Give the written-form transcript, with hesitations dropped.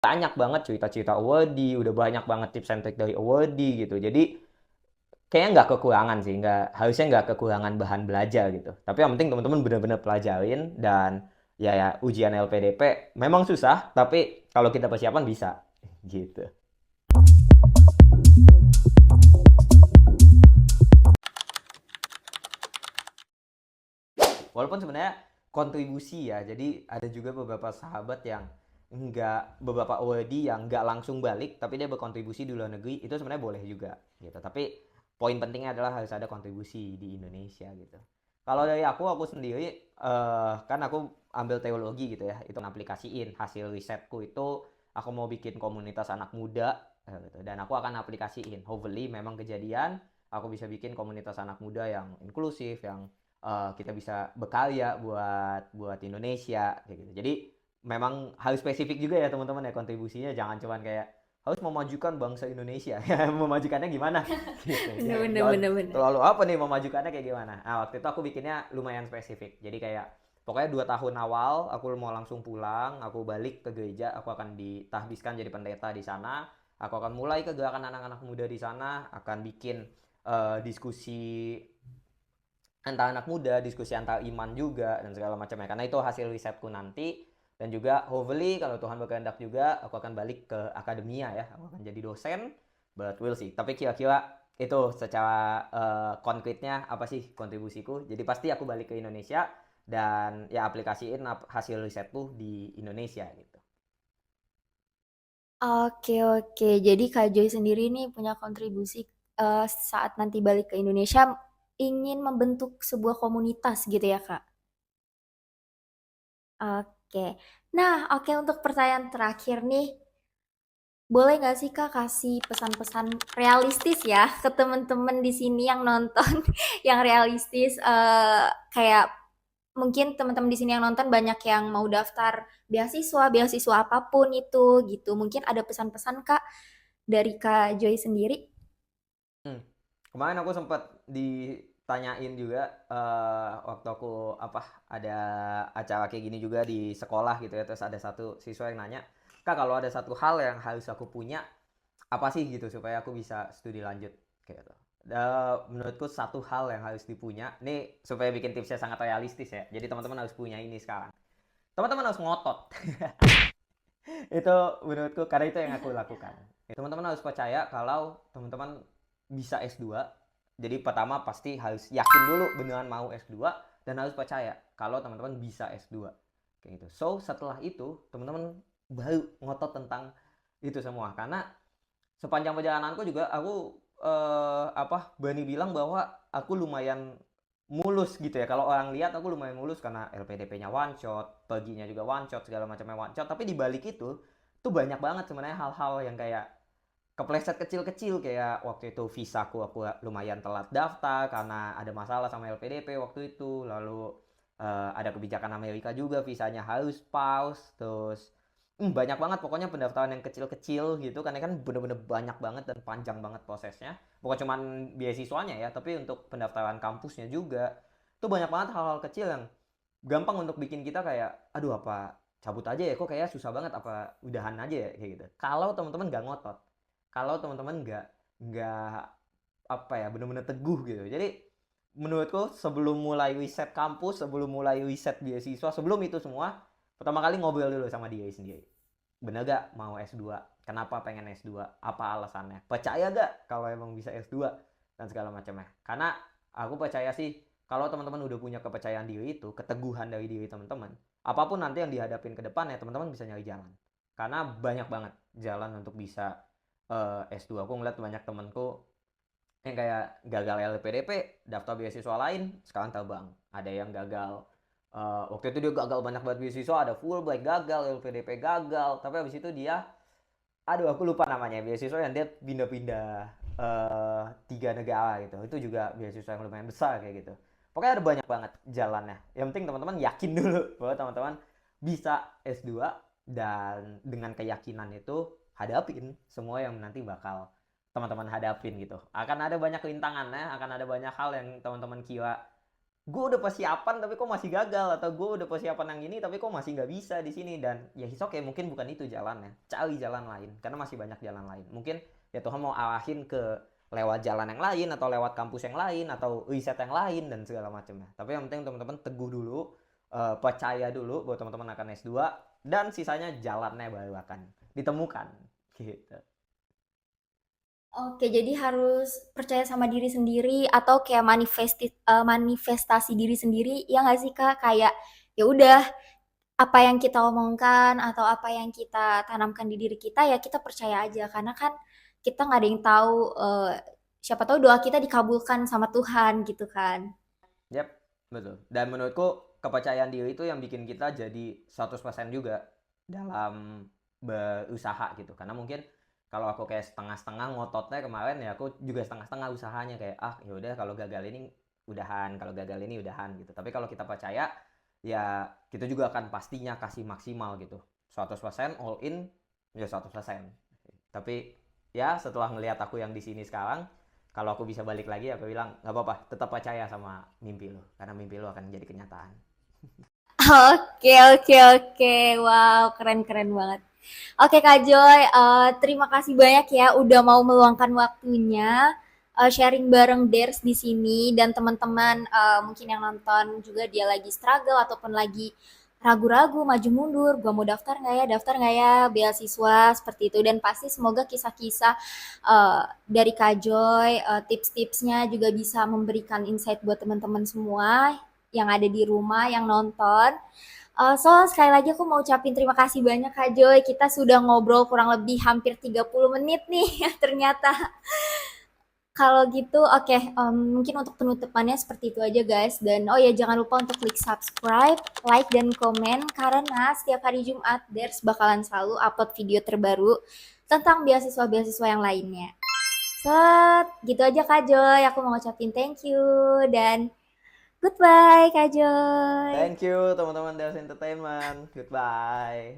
banyak banget cerita-cerita awardee, udah banyak banget tips and trick dari awardee gitu. Jadi kayaknya nggak kekurangan sih, harusnya nggak kekurangan bahan belajar gitu. Tapi yang penting teman-teman benar-benar pelajarin dan ya ujian LPDP memang susah, tapi kalau kita persiapan bisa gitu. Walaupun sebenarnya kontribusi ya, jadi ada juga beberapa sahabat yang beberapa awardee yang nggak langsung balik, tapi dia berkontribusi di luar negeri, itu sebenarnya boleh juga gitu. Tapi poin pentingnya adalah harus ada kontribusi di Indonesia gitu. Kalau dari aku sendiri, kan aku ambil teologi gitu ya, itu aplikasiin hasil risetku itu, aku mau bikin komunitas anak muda gitu. Dan aku akan aplikasiin, hopefully memang kejadian, aku bisa bikin komunitas anak muda yang inklusif, yang kita bisa berkarya buat Indonesia kayak gitu. Jadi memang harus spesifik juga ya teman-teman ya kontribusinya, jangan cuman kayak harus memajukan bangsa Indonesia. Ya memajukannya gimana gitu. Bener Jangan, bener jangan bener bener. terlalu apa nih memajukannya kayak gimana. Nah, waktu itu aku bikinnya lumayan spesifik. Jadi kayak pokoknya 2 tahun awal aku mau langsung pulang, aku balik ke gereja, aku akan ditahbiskan jadi pendeta di sana. Aku akan mulai ke gerakan anak-anak muda di sana, akan bikin diskusi antar anak muda, diskusi antar iman juga dan segala macamnya. Karena itu hasil risetku nanti, dan juga hopefully kalau Tuhan berkehendak juga aku akan balik ke akademia ya. Aku akan jadi dosen, but we'll see. Tapi kira-kira itu secara konkretnya apa sih kontribusiku. Jadi pasti aku balik ke Indonesia dan ya aplikasiin hasil risetku di Indonesia gitu. Oke oke. Jadi Kak Joy sendiri nih punya kontribusi saat nanti balik ke Indonesia ingin membentuk sebuah komunitas gitu ya Kak? Oke. Nah, oke untuk pertanyaan terakhir nih, boleh nggak sih Kak kasih pesan-pesan realistis ya ke teman-teman di sini yang nonton, yang realistis kayak mungkin teman-teman di sini yang nonton banyak yang mau daftar beasiswa, beasiswa apapun itu gitu. Mungkin ada pesan-pesan Kak dari Kak Joy sendiri? Hmm. Kemarin aku sempat ditanyain juga waktu aku ada acara kayak gini juga di sekolah gitu ya, terus ada satu siswa yang nanya, Kak kalau ada satu hal yang harus aku punya apa sih gitu supaya aku bisa studi lanjut kayak gitu. Menurutku satu hal yang harus dipunya, ini supaya bikin tipsnya sangat realistis ya. Jadi teman-teman harus punya ini sekarang. Teman-teman harus ngotot. Itu menurutku karena itu yang aku lakukan. Teman-teman harus percaya kalau teman-teman bisa S2. Jadi pertama pasti harus yakin dulu beneran mau S2 dan harus percaya kalau teman-teman bisa S2. Kayak gitu. So, setelah itu teman-teman baru ngotot tentang itu semua karena sepanjang perjalananku juga aku berani bilang bahwa aku lumayan mulus gitu ya. Kalau orang lihat aku lumayan mulus karena LPDP-nya one shot, paginya juga one shot, segala macamnya one shot. Tapi di balik itu tuh banyak banget sebenarnya hal-hal yang kayak kepleset kecil-kecil, kayak waktu itu visaku aku lumayan telat daftar karena ada masalah sama LPDP waktu itu. Lalu ada kebijakan Amerika juga visanya harus pause. Terus banyak banget pokoknya pendaftaran yang kecil-kecil gitu karena kan bener-bener banyak banget dan panjang banget prosesnya. Bukan cuma beasiswanya ya, tapi untuk pendaftaran kampusnya juga. Tuh banyak banget hal-hal kecil yang gampang untuk bikin kita kayak aduh apa cabut aja ya, kok kayak susah banget, apa udahan aja ya kayak gitu. Kalau teman-teman nggak ngotot, kalau teman-teman nggak benar-benar teguh gitu. Jadi menurutku sebelum mulai riset kampus, sebelum mulai riset beasiswa, sebelum itu semua, pertama kali ngobrol dulu sama diri sendiri. Bener gak mau S2? Kenapa pengen S2? Apa alasannya? Percaya gak kalau emang bisa S2? Dan segala macamnya. Karena aku percaya sih, kalau teman-teman udah punya kepercayaan diri itu, keteguhan dari diri teman-teman, apapun nanti yang dihadapin ke depan ya teman-teman bisa nyari jalan. Karena banyak banget jalan untuk bisa S2. Aku ngeliat banyak temanku yang kayak gagal LPDP, daftar beasiswa lain, sekarang terbang. Ada yang gagal, waktu itu dia gagal banyak banget beasiswa, ada Fulbright gagal, LPDP gagal, tapi habis itu dia, aduh aku lupa namanya, beasiswa yang dia pindah-pindah 3 negara gitu. Itu juga beasiswa yang lumayan besar kayak gitu. Pokoknya ada banyak banget jalannya. Yang penting teman-teman yakin dulu bahwa teman-teman bisa S2, dan dengan keyakinan itu hadapin semua yang nanti bakal teman-teman hadapin gitu. Akan ada banyak rintangannya, akan ada banyak hal yang teman-teman kira gue udah persiapan tapi kok masih gagal, atau gue udah persiapan yang ini tapi kok masih nggak bisa di sini. Dan ya it's okay, mungkin bukan itu jalannya, cari jalan lain karena masih banyak jalan lain. Mungkin ya Tuhan mau arahin ke lewat jalan yang lain atau lewat kampus yang lain atau riset yang lain dan segala macamnya. Tapi yang penting teman-teman teguh dulu, percaya dulu bahwa teman-teman akan S2, dan sisanya jalannya baru akan ditemukan gitu. Oke, jadi harus percaya sama diri sendiri atau kayak manifestasi diri sendiri, ya nggak sih Kak? Kayak ya udah apa yang kita omongkan atau apa yang kita tanamkan di diri kita ya kita percaya aja karena kan kita nggak ada yang tahu siapa tahu doa kita dikabulkan sama Tuhan gitu kan. Yap, betul. Dan menurutku kepercayaan diri itu yang bikin kita jadi 100% juga dalam berusaha gitu. Karena mungkin kalau aku kayak setengah-setengah ngototnya kemarin, ya aku juga setengah-setengah usahanya, kayak ya udah kalau gagal ini udahan, kalau gagal ini udahan gitu. Tapi kalau kita percaya, ya kita juga akan pastinya kasih maksimal gitu. 100% all in ya 100%. Tapi ya setelah ngelihat aku yang di sini sekarang, kalau aku bisa balik lagi aku bilang nggak apa-apa, tetap percaya sama mimpi lo karena mimpi lo akan jadi kenyataan. Oke, oke, oke. Wow, keren-keren banget. Oke Kak Joy, terima kasih banyak ya udah mau meluangkan waktunya sharing bareng Ders di sini dan teman-teman mungkin yang nonton juga dia lagi struggle ataupun lagi ragu-ragu maju mundur, gua mau daftar nggak ya beasiswa seperti itu dan pasti semoga kisah-kisah dari Kak Joy, tips-tipsnya juga bisa memberikan insight buat teman-teman semua yang ada di rumah yang nonton. So, sekali lagi aku mau ucapin terima kasih banyak Kak Joy. Kita sudah ngobrol kurang lebih hampir 30 menit nih ternyata. Kalau gitu, oke, mungkin untuk penutupannya seperti itu aja guys. Dan oh ya jangan lupa untuk klik subscribe, like, dan komen karena setiap hari Jumat Ders bakalan selalu upload video terbaru tentang beasiswa-beasiswa yang lainnya. Set, gitu aja Kak Joy. Aku mau ngucapin thank you dan goodbye Kak Joy. Thank you teman-teman dari Entertainment, goodbye.